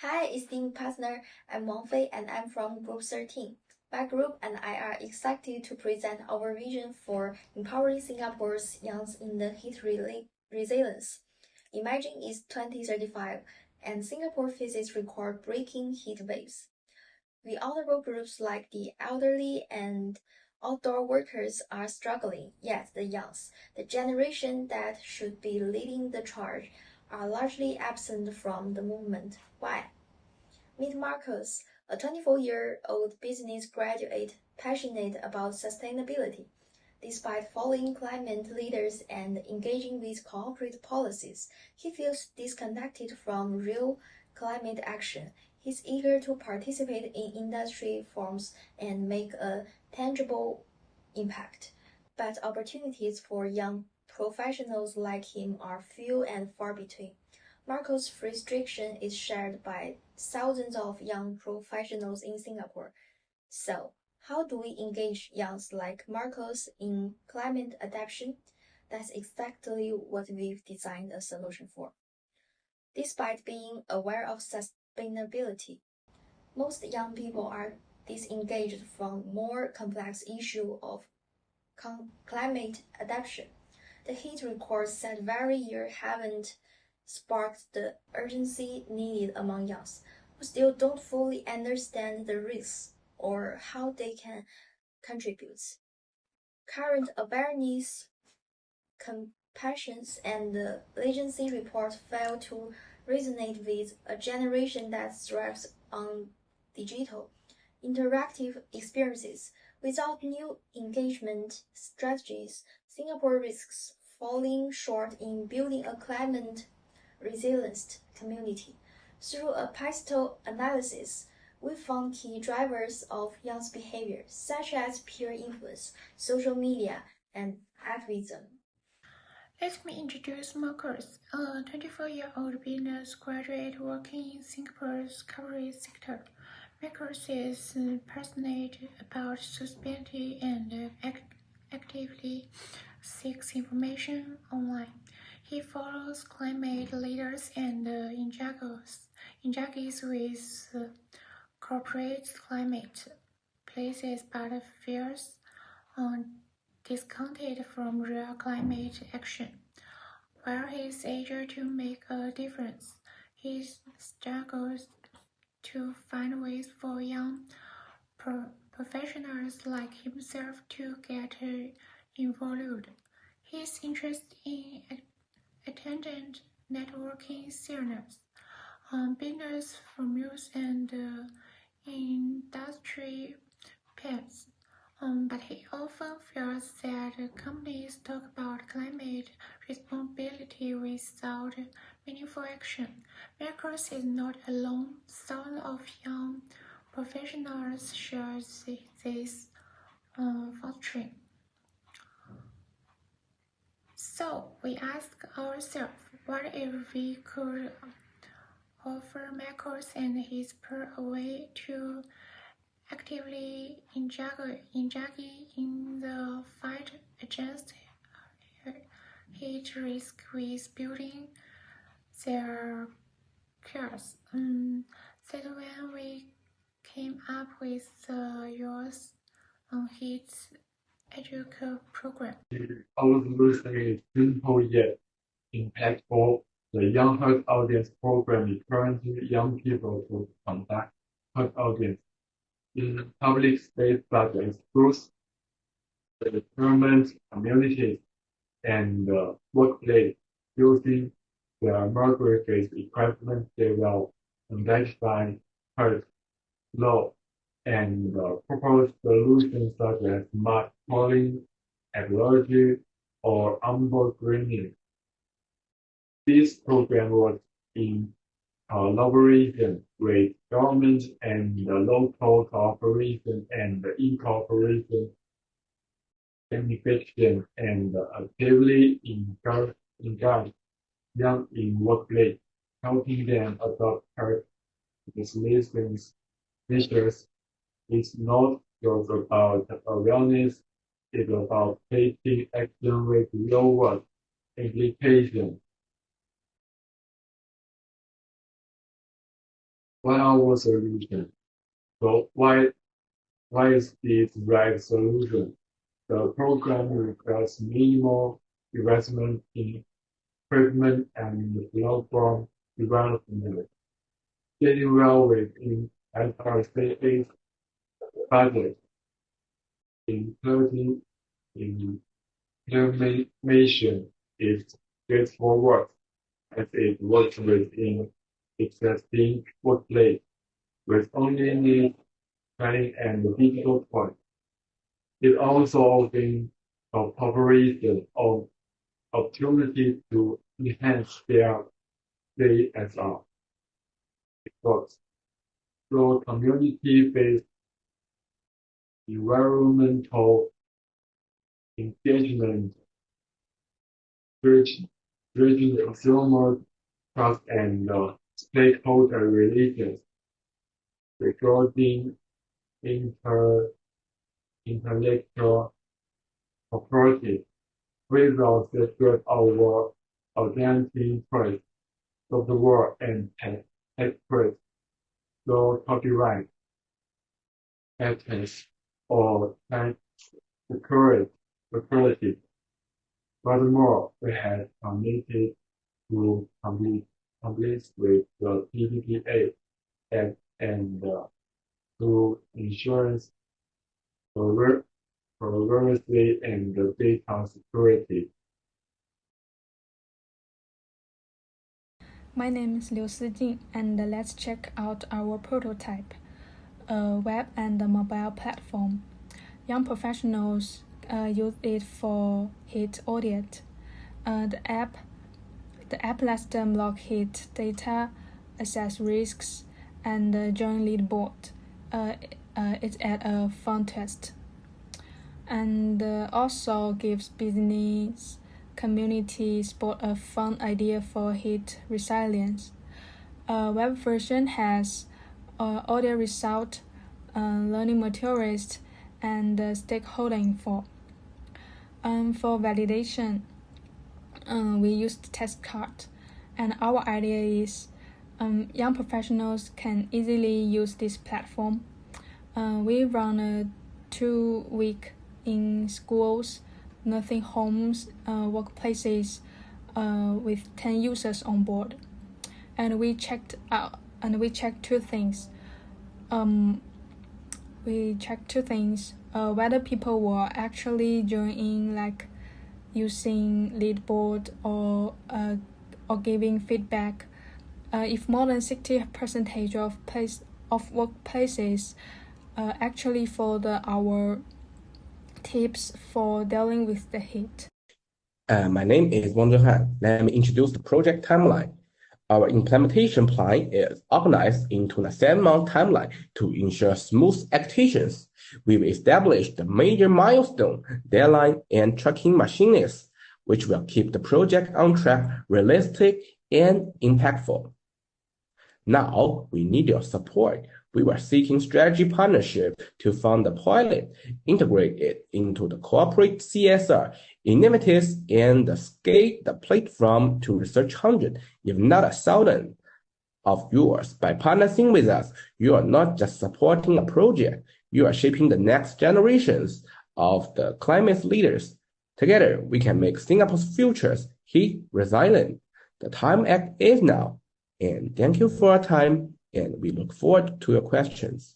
Hi, esteemed partner. I'm Wang Fei and I'm from Group 13. My group and I are excited to present our vision for empowering Singapore's youngs in the heat resilience. Imagine it's 2035 and Singapore faces record-breaking heat waves. The vulnerable groups like the elderly and outdoor workers are struggling, yet the youngs, the generation that should be leading the charge, are largely absent from the movement. Why? Meet Marcus, a 24-year-old business graduate passionate about sustainability. Despite following climate leaders and engaging with corporate policies, he feels disconnected from real climate action. He's eager to participate in industry forums and make a tangible impact. But opportunities for young professionals like him are few and far between. Marco's frustration is shared by thousands of young professionals in Singapore. So, how do we engage youngs like Marcos in climate adaptation? That's exactly what we've designed a solution for. Despite being aware of sustainability, most young people are disengaged from more complex issue of climate adaptation. The heat records set very year haven't sparked the urgency needed among youngs, who still don't fully understand the risks or how they can contribute. Current awareness, compassion, and agency reports fail to resonate with a generation that thrives on digital, interactive experiences. Without new engagement strategies, Singapore risks falling short in building a climate resilient community. Through a pistol analysis, we found key drivers of young behavior, such as peer influence, social media, and activism. Let me introduce Marcus, a 24-year-old business graduate working in Singapore's corporate sector. Marcus is passionate about sustainability and actively seeks information online. He follows climate leaders and engages with corporate climate places but fears discounted from real climate action. While he is eager to make a difference, he struggles to find ways for young professionals like himself to get involved. He is interested in attending networking seminars on business formulas and industry pets. But he often feels that companies talk about climate responsibility without meaningful action. Marcus is not alone. Thousands of young professionals share this frustrating. So we ask ourselves, what if we could offer Marcus and his peers a way to actively engage in the fight against heat risk with building their cars. That's when we came up with the Youth on Heat Education program. Our solution is simple yet impactful. The Young Heart Audience program encourages young people to conduct heart audience in public spaces such as schools, the government, communities, and the workplace using the emergency equipment they will identify heart low and propose solutions such as smart calling, technology, or onboard greening. This program was in collaboration with government and the local cooperation and incorporation communication and actively engage young in workplace, helping them adopt health legislations measures. It's not just about awareness, it's about taking action with real world implications. 1 hour solution. So why is this right solution? The program requires minimal investment in equipment and long-form development, getting well within FRCA's budget, including implementation is straightforward as it works within existing workplace with only need planning and digital point. It also opens corporations of opportunity to enhance their CSR efforts through community-based environmental engagement, bridging consumer trust and stakeholder relations regarding intellectual property. We will secure our identity first of the world and take first through copyright, patents, or security. Furthermore, we have committed to complete with the PDPA and to insurance privacy and data security. My name is Liu Sijing, and let's check out our prototype, a web and a mobile platform. Young professionals use it for heat audit. The app lets them log heat data, assess risks, and join leaderboard. It's at a fun test, and also gives business community spot a fun idea for heat resilience. Web version has audio result, learning materials, and stakeholder info. For validation, we used test card, and our idea is young professionals can easily use this platform. We run a 2-week in schools, nursing homes, workplaces with 10 users on board, and we checked two things. Whether people were actually joining, like using leaderboard or giving feedback. If more than 60% of workplaces actually follow our tips for dealing with the heat. My name is Wang Zhenhan. Let me introduce the project timeline. Our implementation plan is organized into a 7-month timeline to ensure smooth executions. We've established the major milestone, deadline, and tracking machines, which will keep the project on track, realistic, and impactful. Now, we need your support. We were seeking strategy partnership to fund the pilot, integrate it into the corporate CSR initiatives, and scale the platform to research 100, if not 1,000 of yours. By partnering with us, you are not just supporting a project, you are shaping the next generations of the climate leaders. Together, we can make Singapore's futures heat resilient. The time is now. And thank you for your time, and we look forward to your questions.